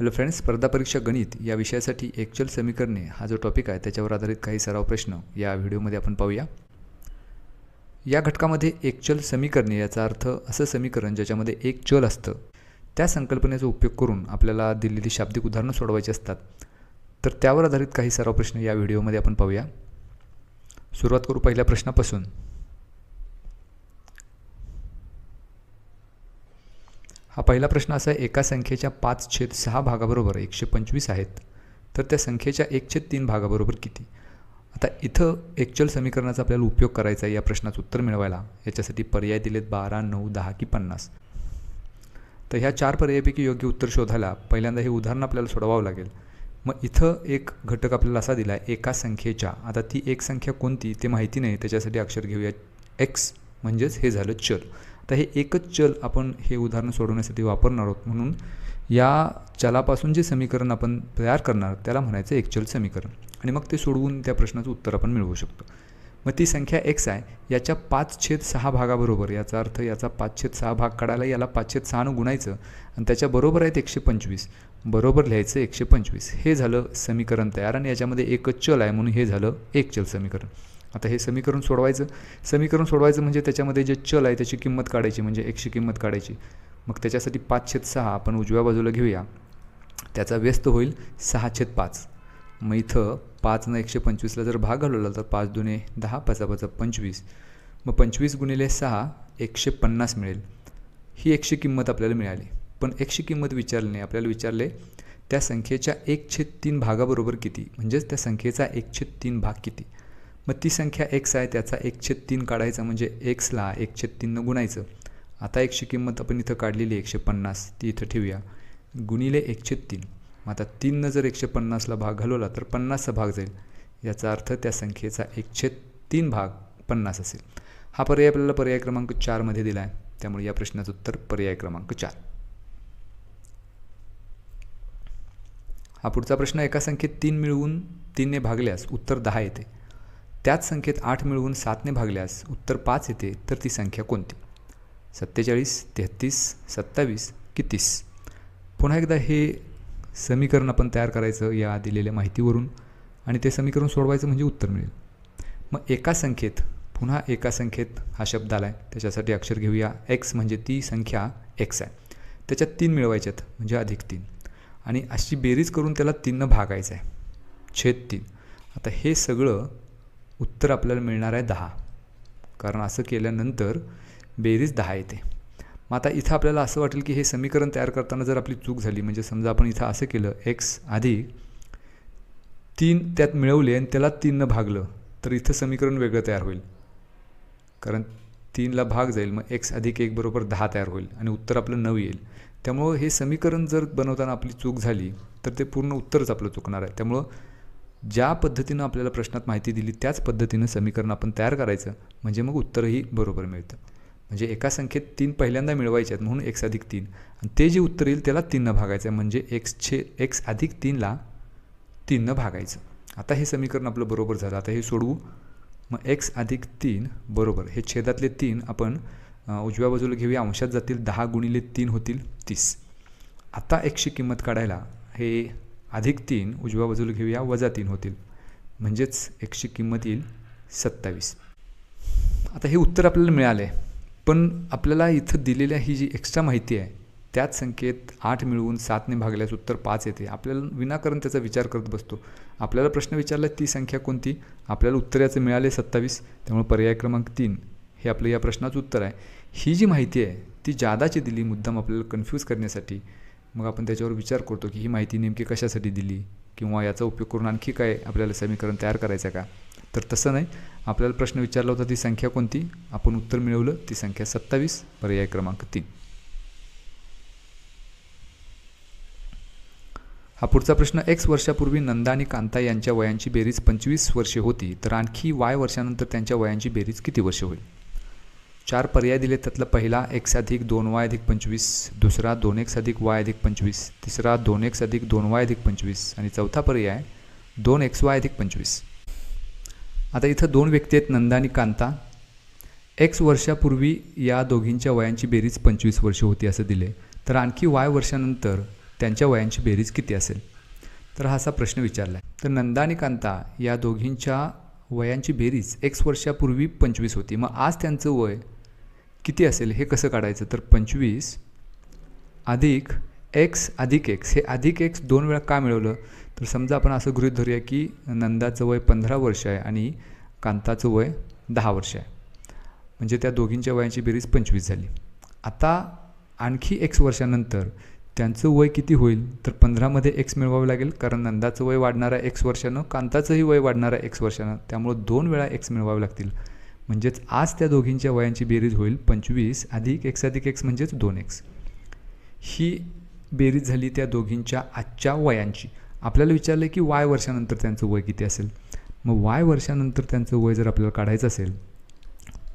Hello friends, स्पर्धा परीक्षा गणित या विषयासाठी एकचल समीकरणे हा जो टॉपिक आहे त्याच्यावर आधारित काही सराव प्रश्न या व्हिडिओमध्ये आपण पाहूया। या घटकामध्ये एकचल समीकरणे याचा अर्थ असं समीकरण ज्याच्यामध्ये एक चल असतं त्या संकल्पनेचा उपयोग करून आपल्याला दिलेली शाब्दिक उदाहरणं सोडवायची असतात। तर त्यावर आधारित काही सराव प्रश्न या व्हिडिओमध्ये आपण पाहूया। सुरुवात करू पहिल्या प्रश्नापासून। हा पहिला प्रश्न असा आहे, एका संख्येच्या 5/6 भागाबरोबर 125 आहेत, तर त्या संख्येच्या 1/3 भागाबरोबर किती? आता इथं एकचल समीकरणाचा आपल्याला उपयोग करायचा आहे या प्रश्नाचं उत्तर मिळवायला। याच्यासाठी पर्याय दिलेत 12, 9, 10 की 50। तर ह्या 4 पर्यायापैकी योग्य उत्तर शोधायला पहिल्यांदा हे उदाहरण आपल्याला सोडवावं लागेल। मग इथं एक घटक आपल्याला असा दिला आहे, एका संख्येच्या, आता ती एक संख्या कोणती ते माहिती नाही, त्याच्यासाठी अक्षर घेऊया x, म्हणजेच हे झालं चल। तर हे एकच चल आपण हे उदाहरण सोडवण्यासाठी वापरणार आहोत, म्हणून या चलापासून जे समीकरण आपण तयार करणार त्याला म्हणायचं एकचल समीकरण, आणि मग ते सोडवून त्या प्रश्नाचं उत्तर आपण मिळवू शकतो। मग ती संख्या x आहे, याच्या 5/6 भागाबरोबर, याचा अर्थ याचा 5/6 भाग काढायला याला 5/6 गुणायचं आणि त्याच्या बरोबर आहेत 125, बरोबर लिहायचं 125। हे झालं समीकरण तयार, आणि याच्यामध्ये एकच चल आहे म्हणून हे झालं एकचल समीकरण। आता हे समीकरण सोडवायचं म्हणजे त्याच्यामध्ये जे चल आहे त्याची किंमत काढायची, म्हणजे xची किंमत काढायची। मग त्याच्यासाठी 5/6 आपण उजव्या बाजूला घेऊया, त्याचा व्यस्त होईल 6/5। मग इथं 5 ने 125ला जर भाग घालवला तर 5 दुने 10, 5 5 25, मग 25 गुणिले 6 150 मिळेल। ही xची किंमत आपल्याला मिळाली, पण xची किंमत विचारली नाही, आपल्याला विचारले त्या संख्येच्या 1/3 भागाबरोबर किती, म्हणजेच त्या संख्येचा 1/3 भाग किती। मग ती संख्या x आहे, त्याचा 1/3 काढायचा, म्हणजे xला 1/3 गुणायचं। आता xची किंमत आपण इथं काढलेली 150, ती इथं ठेवूया, गुणिले 1/3। मग आता 3 जर 150ला भाग घालवला तर 50चा भाग जाईल, याचा अर्थ त्या संख्येचा 1/3 भाग 50 असेल। हा पर्याय आपल्याला पर्याय क्रमांक 4 मध्ये दिला आहे, त्यामुळे या प्रश्नाचं उत्तर पर्याय क्रमांक 4। हा पुढचा प्रश्न, एका संख्येत 3 मिळवून 3 ने भागल्यास उत्तर 10 येते, त्याच संख्येत 8 मिळवून 7 ने भागल्यास उत्तर 5 येते, तर ती संख्या कोणती? 47, 33, 27 की 30? पुन्हा एकदा हे समीकरण आपण तयार करायचं या दिलेल्या माहितीवरून, आणि ते समीकरण सोडवायचं म्हणजे उत्तर मिळेल। मग एका संख्येत, पुन्हा एका संख्येत हा शब्द आला आहे, त्याच्यासाठी अक्षर घेऊया x, म्हणजे ती संख्या x आहे, त्याच्यात 3 मिळवायच्यात म्हणजे +3, आणि अशी बेरीज करून त्याला 3 भागायचं आहे, /3। आता हे सगळं उत्तर आपल्याला मिळणार आहे 10, कारण असं केल्यानंतर बेरीज 10 येते। मग आता इथं आपल्याला असं वाटेल की हे समीकरण तयार करताना जर आपली चूक झाली, म्हणजे समजा आपण इथं असं केलं, x अधिक 3 त्यात मिळवले आणि त्याला 3 भागलं, तर इथं समीकरण वेगळं तयार होईल, कारण 3ला भाग जाईल, मग x अधिक 1 बरोबर 10 तयार होईल, आणि उत्तर आपलं 9 येईल। त्यामुळं हे समीकरण जर बनवताना आपली चूक झाली तर ते पूर्ण उत्तरच आपलं चुकणार आहे। त्यामुळं ज्या पद्धतीनं आपल्याला प्रश्नात माहिती दिली त्याच पद्धतीनं समीकरण आपण तयार करायचं, म्हणजे मग उत्तरही बरोबर मिळतं। म्हणजे एका संख्येत 3 पहिल्यांदा मिळवायचे आहेत, म्हणून x अधिक 3, आणि ते जे उत्तर येईल त्याला 3 भागायचं आहे, म्हणजे x अधिक 3ला 3 भागायचं। आता हे समीकरण आपलं बरोबर झालं। आता हे सोडवू, मग x अधिक 3 बरोबर, हे छेदातले 3 आपण उजव्या बाजूला घेऊया, अंशात जातील, 10 गुणिले 3 होतील 30। आता xची किंमत काढायला हे +3 उजव्या बाजूला घेऊया, -3 होतील, म्हणजेच xची किंमत येईल 27। आता हे उत्तर आपल्याला मिळालं आहे, पण आपल्याला इथं दिलेल्या ही जी एक्स्ट्रा माहिती आहे, त्याच संख्येत 8 मिळवून 7 ने भागल्यास उत्तर 5 येते। आपल्याला विनाकारण त्याचा विचार करत बसतो। आपल्याला प्रश्न विचारला ती संख्या कोणती, आपल्याला उत्तर याचं मिळाले 27, त्यामुळे पर्याय क्रमांक 3 हे आपलं या प्रश्नाचं उत्तर आहे। ही जी माहिती आहे ती जादाची दिली मुद्दाम आपल्याला कन्फ्यूज करण्यासाठी, मग आपण त्याच्यावर विचार करतो की ही माहिती नेमकी कशासाठी दिली, किंवा याचा उपयोग करून आणखी काय आपल्याला समीकरण तयार करायचं का? तर तसं नाही, आपल्याला प्रश्न विचारला होता ती संख्या कोणती, आपण उत्तर मिळवलं, ती संख्या 27, पर्याय क्रमांक 3। हा पुढचा प्रश्न, x वर्षापूर्वी नंदा आणि कांता यांच्या वयांची बेरीज 25 वर्षे होती, तर आणखी y वर्षानंतर त्यांच्या वयांची बेरीज किती वर्षे होईल? 4 पर्याय दिले, त्यातला पहिला x अधिक 2y अधिक 25, दुसरा 2x अधिक y अधिक 25, तिसरा 2x अधिक 2y अधिक 25, आणि चौथा पर्याय 2xy अधिक 25। आता इथं 2 व्यक्ती आहेत, नंदा आणि कांता। x वर्षापूर्वी या दोघींच्या वयांची बेरीज 25 वर्षे होती असं दिले, तर आणखी y वर्षानंतर त्यांच्या वयांची बेरीज किती असेल? तर हा असा प्रश्न विचारला आहे. तर नंदा आणि कांता या दोघींच्या वयांची बेरीज x वर्षापूर्वी 25 होती. मग आज त्यांचं वय किती असेल हे कसं काढायचं? तर 25 अधिक x अधिक x, हे अधिक x 2 वेळा का मिळवलं? तर समजा आपण असं गृहीत धरूया की नंदाचं वय 15 वर्ष आहे आणि कांताचं वय 10 वर्ष आहे, म्हणजे त्या दोघींच्या वयांची बेरीज 25 झाली. आता आणखी x वर्षानंतर त्यांचं वय किती होईल? तर 15मध्ये x मिळवावं लागेल, कारण नंदाचं वय वाढणार आहे x वर्षानं, कांताचंही वय वाढणार आहे x वर्षानं, त्यामुळं 2 वेळा x मिळवावे लागतील. म्हणजेच आज त्या दोघींच्या वयांची बेरीज होईल 25 अधिक x म्हणजेच 2x. ही बेरीज झाली त्या दोघींच्या आजच्या वयांची. आपल्याला विचारलं की y वर्षानंतर त्यांचं वय किती असेल. मग y वर्षानंतर त्यांचं वय जर आपल्याला काढायचं असेल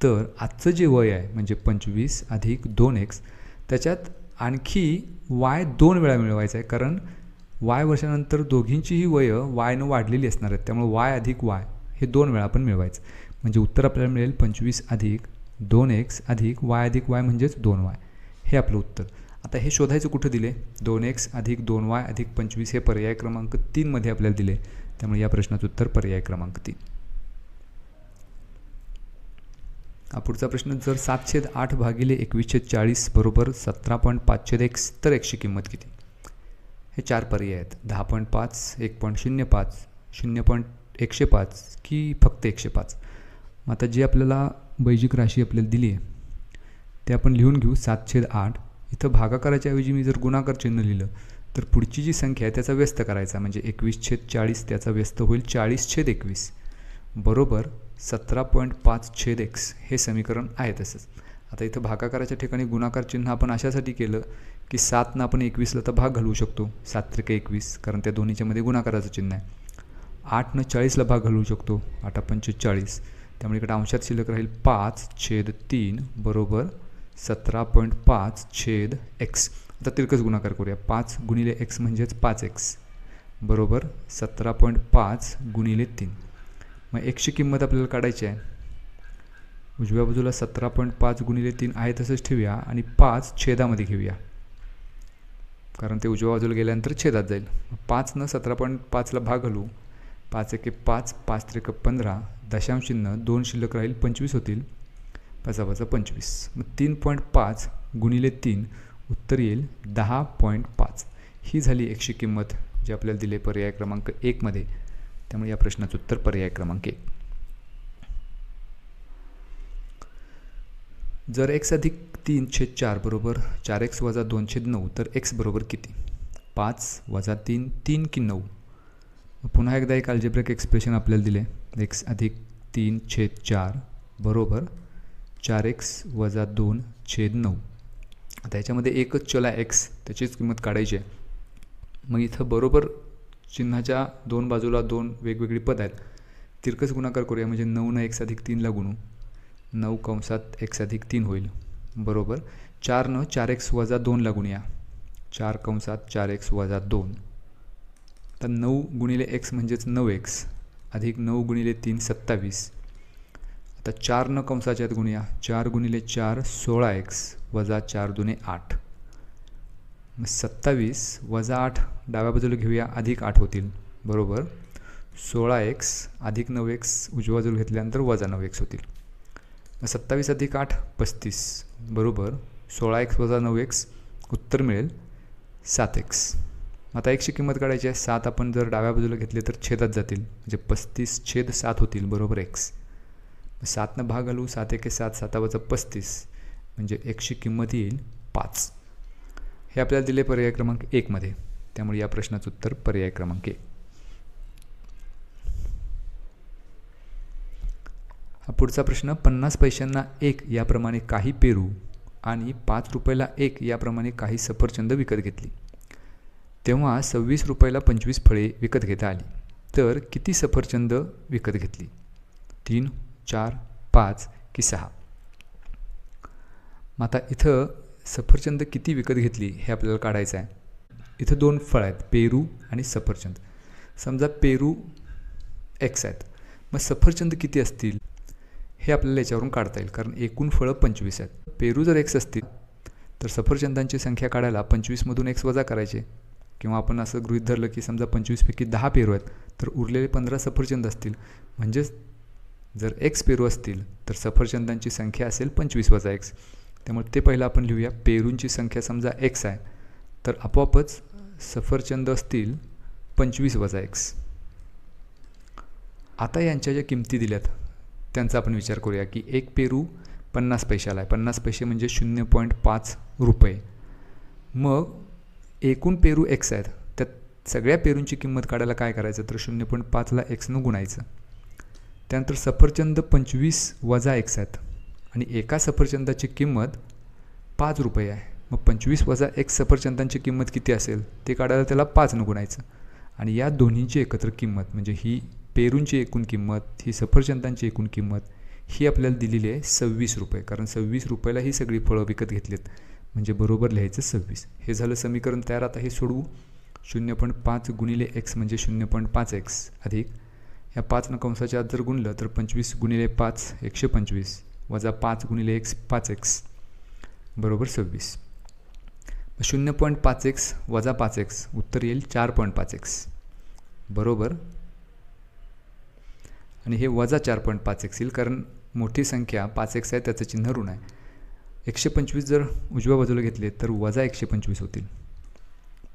तर आजचं जे वय आहे म्हणजे 25 अधिक 2x, त्याच्यात आणखी y 2 वेळा मिळवायचं आहे, कारण y वर्षानंतर दोघींचीही वयं yनं वाढलेली असणार आहेत, त्यामुळे y अधिक y हे 2 वेळा आपण मिळवायचं. म्हणजे उत्तर आपल्याला मिळेल 25 अधिक 2x अधिक y म्हणजेच 2y. हे आपलं उत्तर. आता हे शोधायचं कुठं दिले? 2x अधिक 2y अधिक 25 हे पर्याय क्रमांक 3 मध्ये आपल्याला दिले, त्यामुळे या प्रश्नाचं उत्तर पर्याय क्रमांक 3. हा पुढचा प्रश्न, जर 7/8 भागिले 21/40 बरोबर 17.5x तर x ची किंमत किती? हे 4 पर्याय आहेत. 10.5, 1.05, 0.105 की फक्त 105. मग आता जी आपल्याला बैजिक राशी आपल्याला दिली आहे ते आपण लिहून घेऊ. 7/8 इथं भागाकाराच्या ऐवजी मी जर गुणाकार चिन्ह लिहिलं तर पुढची जी संख्या आहे त्याचा व्यस्त करायचा, म्हणजे 21/40 त्याचा व्यस्त होईल 40/21 बरोबर 17.5/x. हे समीकरण आहे तसंच. आता इथं भागाकाराच्या ठिकाणी गुणाकार चिन्ह आपण अशासाठी केलं की 7नं आपण 21ला तर भाग घालवू शकतो, 7×3 कारण त्या दोन्हीच्या मध्ये गुणाकाराचं चिन्ह आहे. 8नं 40ला भाग घालवू शकतो, 8×5 त्यामुळे इकडे अंशात शिल्लक राहील 5/3 बरोबर 17.5/x. आता तिरकस गुणाकार करूया. 5 गुणिले x म्हणजेच 5x बरोबर 17.5 गुणिले 3. मग x ची किंमत आपल्याला काढायची आहे. उजव्या बाजूला 17.5 गुणिले 3 आहे तसंच ठेवूया आणि 5 छेदामध्ये घेऊया, कारण ते उजव्या बाजूला गेल्यानंतर छेदात जाईल. 5नं 17.5ला भाग घालू, 5×1=5, 5×3=15, दशांश चिन्ह 2 शिल्लक राहील 25 होतील, 5×5=25. मग 3.5 गुणिले 3 उत्तर येईल 10.5. ही झाली x ची किंमत जी आपल्याला दिली पर्याय क्रमांक 1 मध्ये, त्यामुळे या प्रश्नाचं उत्तर पर्याय क्रमांक 1. जर x अधिक 3/4 बरोबर 4x वजा 2/9 तर x बरोबर किती? 5 वजा 3, 3 की 9? पुन्हा एकदा एक अल्जेब्रिक एक्सप्रेशन आपल्याला दिले. x अधिक 3/4 बरोबर 4x वजा 2/9. आता याच्यामध्ये एकच चल आहे x, त्याचीच किंमत काढायची आहे. मग इथं बरोबर चिन्हाच्या दोन बाजूला 2 वेगवेगळी पद आहेत. तिरकस गुणाकार करूया, म्हणजे 9नं x अधिक 3ला गुणू, 9× x अधिक 3 होईल बरोबर 4नं 4x वजा 2ला गुणूया, 4× 4x - 2. आता 9 गुणिले x म्हणजेच 9x अधिक 9 गुणिले 3 27. आता 4नं कंसाच्या आत गुणूया, 4 गुणिले 4 16x वजा 4 दुणे 8. मग 27 वजा 8 डाव्या बाजूला घेऊया, अधिक 8 होतील बरोबर 16x अधिक 9x उजव्या बाजूला घेतल्यानंतर वजा 9x होतील. मग 27 अधिक 8 35 बरोबर 16x वजा 9x उत्तर मिळेल 7x. आता x ची किंमत काढायची आहे. 7 आपण जर डाव्या बाजूला घेतले तर छेदात जातील, म्हणजे 35/7 होतील बरोबर x. 7नं भाग घालू, 7×1=7, 7×5=35 म्हणजे x ची किंमत येईल 5. हे आपल्याला दिले पर्याय क्रमांक 1 मध्ये, त्यामुळे या प्रश्नाचं उत्तर पर्याय क्रमांक 1. हा पुढचा प्रश्न, 50 पैशांना 1 याप्रमाणे काही पेरू आणि 5 रुपयाला 1 याप्रमाणे काही सफरचंद विकत घेतली. तेव्हा 26 रुपयाला 25 फळे विकत घेता आली, तर किती सफरचंद विकत घेतली? 3, 4, 5 की 6? मग आता इथं सफरचंद किती विकत घेतली हे आपल्याला काढायचं आहे. इथं 2 फळं आहेत, पेरू आणि सफरचंद. समजा पेरू x आहेत, मग सफरचंद किती असतील हे आपल्याला याच्यावरून काढता येईल, कारण एकूण फळं 25 आहेत. पेरू जर x असतील तर सफरचंदांची संख्या काढायला 25मधून x वजा करायचे, किंवा आपण असं गृहीत धरलं की समजा 25पैकी 10 पेरू आहेत तर उरलेले 15 सफरचंद असतील. म्हणजेच जर x पेरू असतील तर सफरचंदांची संख्या असेल 25 वजा x. त्यामुळे ते पहिलं आपण लिहूया. पेरूंची संख्या समजा x आहे तर आपोआपच सफरचंद असतील 25 वजा x. आता यांच्या ज्या किमती दिल्यात त्यांचा आपण विचार करूया की एक पेरू 50 पैशाला आहे. 50 पैसे म्हणजे 0.5 रुपये. मग एकूण पेरू x आहेत, त्यात सगळ्या पेरूंची किंमत काढायला काय करायचं तर 0.5ला xनं गुणायचं. त्यानंतर सफरचंद 25 वजा x आहेत आणि एका सफरचंदाची किंमत 5 रुपये आहे. मग 25 वजा x सफरचंदांची किंमत किती असेल ते काढायला त्याला 5नं गुणायचं. आणि या दोन्हींची एकत्र किंमत म्हणजे ही पेरूंची एकूण किंमत, ही सफरचंदांची एकूण किंमत ही आपल्याला दिलेली आहे 26 रुपये. कारण 26 रुपयाला ही सगळी फळं विकत घेतलीत म्हणजे बरोबर लिहायचं 26. हे झालं समीकरण तयार. आता हे सोडवू. 0.5 गुणिले x म्हणजे 0.5x अधिक या 5 कंसाच्या आत जर गुणलं तर 25 गुणिले 5 125 वजा 5 गुणिले x 5x बरोबर 26. 0.5x वजा 5x उत्तर येईल 4.5x बरोबर. आणि हे वजा 4.5x येईल कारण मोठी संख्या 5x आहे, त्याचं चिन्ह ऋण आहे. 125 जर उजव्या बाजूला घेतले तर वजा 125 होतील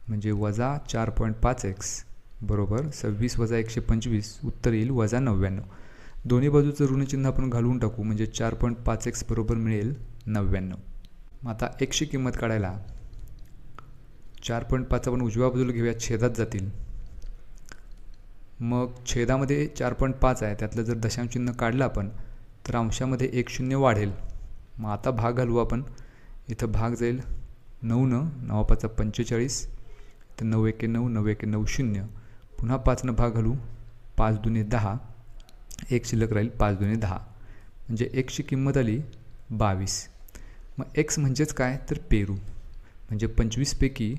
म्हणजे वजा 4.5x बरोबर 26 वजा 125 उत्तर येईल वजा 99. दोन्ही बाजूचं ऋणचिन्ह आपण घालवून टाकू म्हणजे 4.5x बरोबर मिळेल 99. मग आता xची किंमत काढायला 4.5 आपण उजव्या बाजूला घेऊया, छेदात जातील. मग छेदामध्ये 4.5 आहे, त्यातलं जर दशांशचिन्ह काढलं आपण तर अंशामध्ये 1 शून्य वाढेल. मग आता भाग घालू आपण. इथं भाग जाईल 9 9 5 45 तर 9 1 9 9 1 9 0. पुन्हा 5नं भाग घालू. 5 दुने 10 एक शिल्लक राहील 5 दुने 10 म्हणजे xची किंमत आली 22. मग x म्हणजेच काय तर पेरू म्हणजे 25पैकी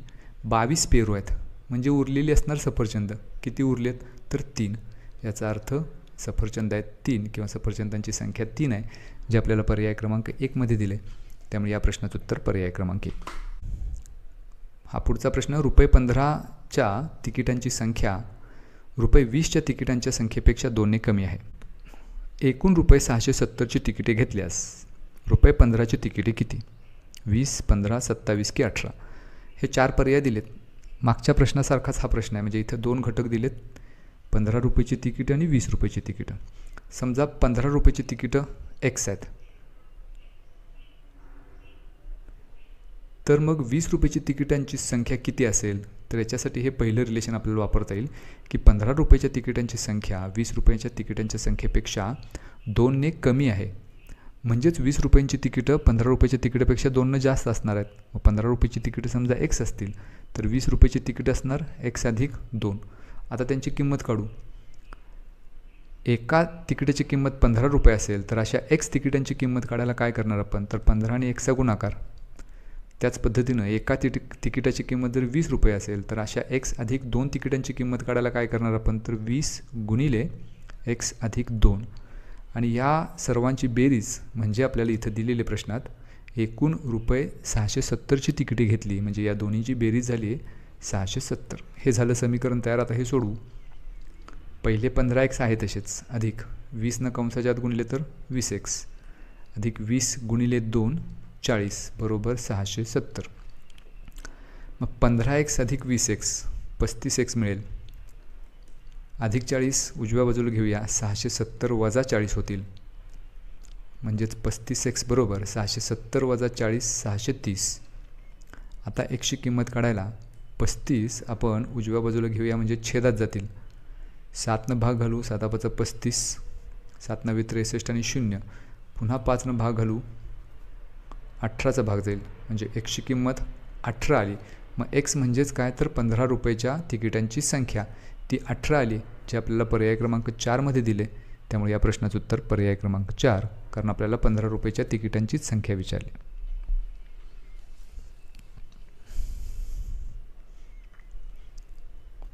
22 पेरू आहेत म्हणजे उरलेली असणार सफरचंद. किती उरलेत तर 3. याचा अर्थ सफरचंद आहेत 3 किंवा सफरचंदांची संख्या 3 आहे जे आपल्याला पर्याय क्रमांक 1 मध्ये दिले. त्यामुळे या प्रश्नाचं उत्तर पर्याय क्रमांक 1. हा पुढचा प्रश्न. ₹15च्या तिकिटांची संख्या ₹20च्या तिकिटांच्या संख्येपेक्षा 2ने कमी आहे. एकूण ₹670ची तिकिटे घेतल्यास ₹15ची तिकिटे किती? 20, 15, 27 की 18? हे 4 पर्याय दिलेत. मागच्या प्रश्नासारखाच हा प्रश्न आहे म्हणजे इथं 2 घटक दिलेत. 15 रुपयाची तिकीटं आणि 20 रुपयाची तिकीटं. समजा 15 रुपयाची तिकीटं x आहेत तर मग 20 रुपयाची तिकिटांची संख्या किती असेल तर याच्यासाठी हे पहिलं रिलेशन आपल्याला वापरता येईल की 15 रुपयाच्या तिकिटांची संख्या 20 रुपयाच्या तिकिटांच्या संख्येपेक्षा 2ने कमी आहे. म्हणजेच 20 रुपयांची तिकीटं 15 रुपयाच्या तिकिटापेक्षा 2ने जास्त असणार आहेत. मग 15 रुपयाची तिकीटं समजा x असतील तर 20 रुपयाची तिकीट असणार x अधिक 2. आता त्यांची किंमत काढू. एका तिकिटाची किंमत 15 रुपये असेल तर अशा x तिकिटांची किंमत काढायला काय करणार आपण तर 15 आणि xचा गुणाकार. त्याच पद्धतीनं एका तिकिटाची किंमत जर 20 रुपये असेल तर अशा x अधिक 2 तिकिटांची किंमत काढायला काय करणार आपण तर 20 गुणिले x अधिक 2. आणि या सर्वांची बेरीज म्हणजे आपल्याला इथं दिलेल्या प्रश्नात एकूण ₹670ची तिकिटे घेतली म्हणजे या दोन्हीची बेरीज झाली 670. हे झालं समीकरण तयार. आता हे सोडवू. पहिले 15x आहे तसेच अधिक 20 कंसाच्या आत गुणले तर 20x अधिक 20 गुणिले 2 40 बरोबर 670. मग 15x अधिक 20x 35x मिळेल. अधिक 40 उजव्या बाजूला घेऊया. 670 वजा 40 होतील म्हणजेच 35x बरोबर 670 वजा 40 630. आता xची किंमत काढायला 35 आपण उजव्या बाजूला घेऊया म्हणजे छेदात जातील. 7नं भाग घालू. 7 5 35 7 9 63 आणि 0. पुन्हा 5नं भाग घालू. 18चा भाग जाईल म्हणजे xची किंमत 18 आली. मग x म्हणजेच काय तर 15 रुपयाच्या तिकिटांची संख्या ती 18 आली जे आपल्याला पर्याय क्रमांक 4 मध्ये दिले. त्यामुळे या प्रश्नाचं उत्तर पर्याय क्रमांक 4 कारण आपल्याला 15 रुपयाच्या तिकिटांचीच संख्या विचारली.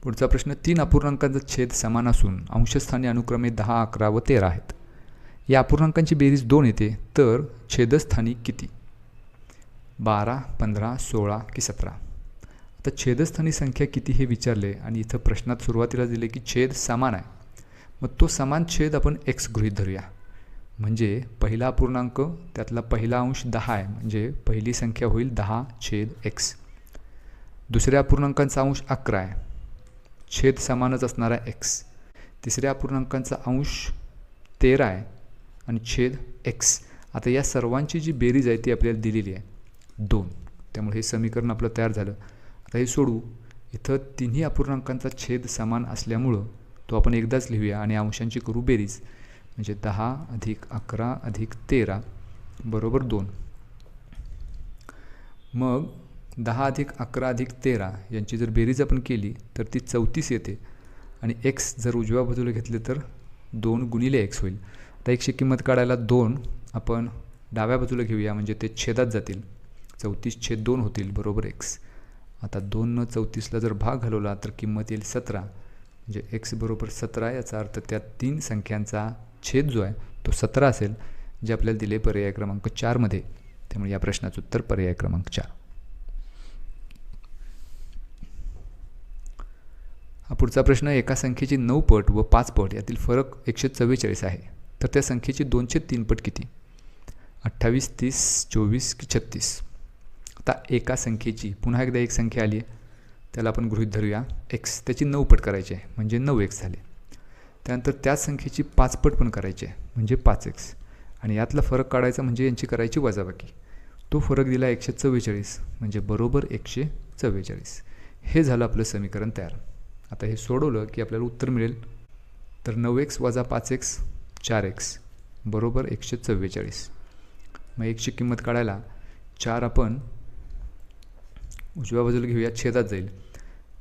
पुढचा प्रश्न. 3 अपूर्णांकांचा छेद समान असून अंशस्थानी अनुक्रमे 10, 11 व 13 आहेत. या अपूर्णांकांची बेरीज 2 येते तर छेदस्थानी किती? 12, 15, 16 की 17? आता छेदस्थानी संख्या किती हे विचारले आणि इथं प्रश्नात सुरुवातीला दिले की छेद समान आहे. मग तो समान छेद आपण x गृहीत धरूया. म्हणजे पहिला अपूर्णांक त्यातला पहिला अंश 10 आहे, म्हणजे पहिली संख्या होईल 10/x. दुसऱ्या अपूर्णांकांचा अंश 11 आहे, छेद समानच असणार आहे x. तिसऱ्या अपूर्णांकांचा अंश 13 आहे आणि छेद x. आता या सर्वांची जी बेरीज आहे ती आपल्याला दिलेली आहे 2. त्यामुळे हे समीकरण आपलं तयार झालं. आता हे सोडवू. इथं तिन्ही अपूर्णांकांचा छेद समान असल्यामुळं तो आपण एकदाच लिहूया आणि अंशांची करू बेरीज. म्हणजे 10 + 11 + 13 बरोबर 2. मग 10 + 11 + 13 यांची जर बेरीज आपण केली तर ती 34 येते आणि x जर उजव्या बाजूला घेतले तर 2 × x होईल. आता xची किंमत काढायला 2 आपण डाव्या बाजूला घेऊया, म्हणजे ते छेदात जातील. 34/2 होतील बरोबर x. आता 2 नं 34ला जर भाग घालवला तर किंमत येईल 17, म्हणजे x बरोबर 17. याचा अर्थ त्या 3 संख्यांचा छेद जो आहे तो 17 असेल, जे आपल्याला दिले पर्याय क्रमांक 4 मध्ये. त्यामुळे या प्रश्नाचं उत्तर पर्याय क्रमांक 4. हा पुढचा प्रश्न. एका संख्येची 9 पट व 5 पट यातील फरक 144 आहे, तर त्या संख्येची 2/3 पट किती? 28, 30, 24 की 36? आता एका संख्येची, पुन्हा एकदा एक संख्या आली आहे, त्याला आपण गृहीत धरूया x. त्याची 9 पट करायची आहे म्हणजे 9x झाले. त्यानंतर त्याच संख्येची 5 पट पण करायची आहे म्हणजे 5x. आणि यातला फरक काढायचा म्हणजे यांची करायची वजाबाकी. तो फरक दिला 144 म्हणजे बरोबर 144. हे झालं आपलं समीकरण तयार. आता हे सोडवलं की आपल्याला उत्तर मिळेल. तर 9x + 5x 4x बरोबर 144. मग xची किंमत काढायला 4 आपण उजव्या बाजूला घेऊया, छेदात जाईल.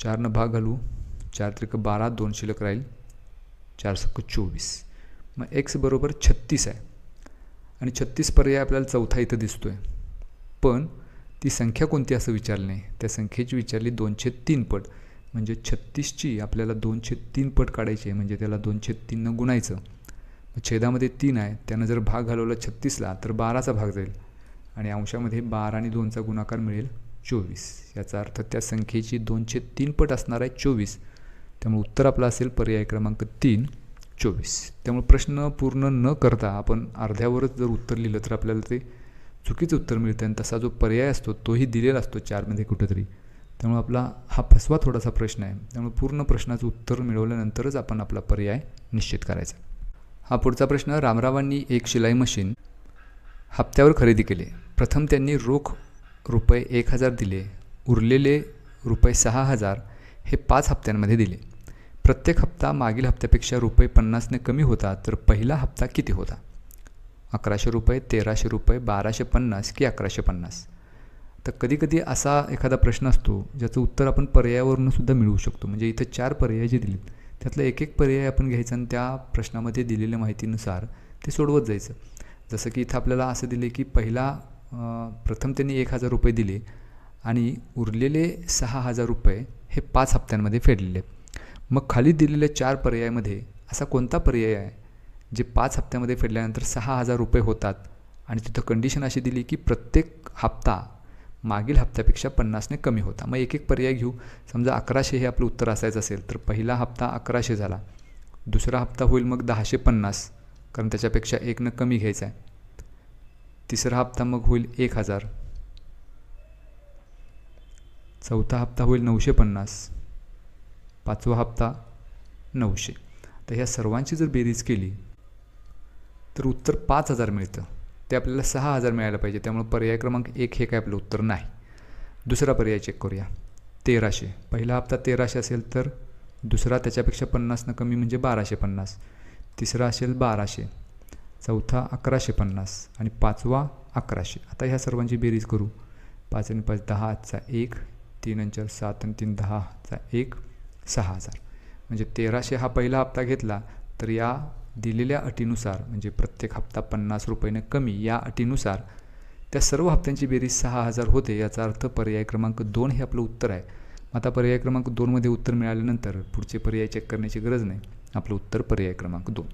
4 नं भाग घालू, 4 × 3 = 12, 2 शिल्लक राहील, 4 × 7 = 24. मग x बरोबर 36 आहे आणि 36 पर्याय आपल्याला चौथा इथं दिसतोय. पण ती संख्या कोणती असं विचारलं नाही, त्या संख्येची विचारली 2/3 पट. म्हणजे 36ची आपल्याला 2/3 पट काढायची आहे, म्हणजे त्याला 2/3 नं गुणायचं. मग छेदामध्ये 3 आहे, त्यानं जर भाग घालवला 36ला तर 12चा भाग जाईल आणि अंशामध्ये 12 आणि 2चा गुणाकार मिळेल 24. याचा अर्थ त्या संख्येची 2/3 पट असणार आहे 24. त्यामुळे उत्तर आपलं असेल पर्याय क्रमांक 3 24. त्यामुळे प्रश्न पूर्ण न करता आपण अर्ध्यावरच जर उत्तर लिहिलं तर आपल्याला ते चुकीचं उत्तर मिळतं आणि तसा जो पर्याय असतो तोही दिलेला असतो 4मध्ये कुठंतरी. त्यामुळे आपला हा फसवा थोडासा प्रश्न आहे. त्यामुळे पूर्ण प्रश्नाचं उत्तर मिळवल्यानंतरच आपण आपला पर्याय निश्चित करायचा. हा पुढचा प्रश्न. रामरावांनी एक शिलाई मशीन हप्त्यावर खरेदी केले. प्रथम त्यांनी रोख रुपये 1000 दिले, उरलेले रुपये 6000 हे 5 हप्त्यांमध्ये दिले. प्रत्येक हप्ता मागील हप्त्यापेक्षा रुपये 50ने कमी होता, तर पहिला हप्ता किती होता? 1100 रुपये, 1300 रुपये, 1250 की 1150? तर कधीकधी असा एखादा प्रश्न असतो ज्याचं उत्तर आपण पर्यायावरून सुद्धा मिळवू शकतो. म्हणजे इथं 4 पर्याय जे दिलेत त्यातला एक पर्याय आपण घ्यायचा आणि त्या प्रश्नामध्ये दिलेल्या माहितीनुसार ते सोडवत जायचं. जसं की इथं आपल्याला असं दिले की प्रथम त्यांनी 1000 रुपये दिले आणि उरलेले 6000 रुपये हे 5 हप्त्यांमध्ये फेडलेले. मग खाली दिलेल्या 4 पर्यायामध्ये असा कोणता पर्याय आहे जे 5 हप्त्यामध्ये फेडल्यानंतर 6000 रुपये होतात आणि तिथं कंडिशन अशी दिली की प्रत्येक हप्ता मागील हप्त्यापेक्षा 50ने कमी होता? मग एक पर्याय घेऊ. समजा 1100 हे आपलं उत्तर असायचं असेल तर पहिला हप्ता 1100 झाला, दुसरा हप्ता होईल मग 1050 कारण त्याच्यापेक्षा 1 कमी घ्यायचा आहे, तिसरा हप्ता मग होईल 1000, चौथा हप्ता होईल 950, पाचवा हप्ता 900. तर ह्या सर्वांची जर बेरीज केली तर उत्तर 5000 मिळतं. ते आपल्याला 6000 मिळायला पाहिजे. त्यामुळे पर्याय क्रमांक 1 हे काय आपलं उत्तर नाही. दुसरा पर्याय चेक करूया. 1300. पहिला हप्ता 1300 असेल तर दुसरा त्याच्यापेक्षा 50 कमी म्हणजे 1250, तिसरा असेल 1200, चौथा 1150 आणि पाचवा 1100. आता ह्या सर्वांची बेरीज करू. 5 आणि 5 10 चा 1, 3 आणि 4 7 आणि 3 10 चा 1, 6000. म्हणजे 1300 हा पहिला हप्ता घेतला तर या दिलेल्या अटीनुसार म्हणजे प्रत्येक हप्ता 50 रुपयाने कमी या अटीनुसार त्या सर्व हप्त्यांची बेरीज 6000 होते. याचा अर्थ पर्याय क्रमांक 2 हे आपलं उत्तर आहे. आता पर्याय क्रमांक 2 मध्ये उत्तर मिळाल्यानंतर पुढचे पर्याय चेक करण्याची गरज नाही. आपलं उत्तर पर्याय क्रमांक 2.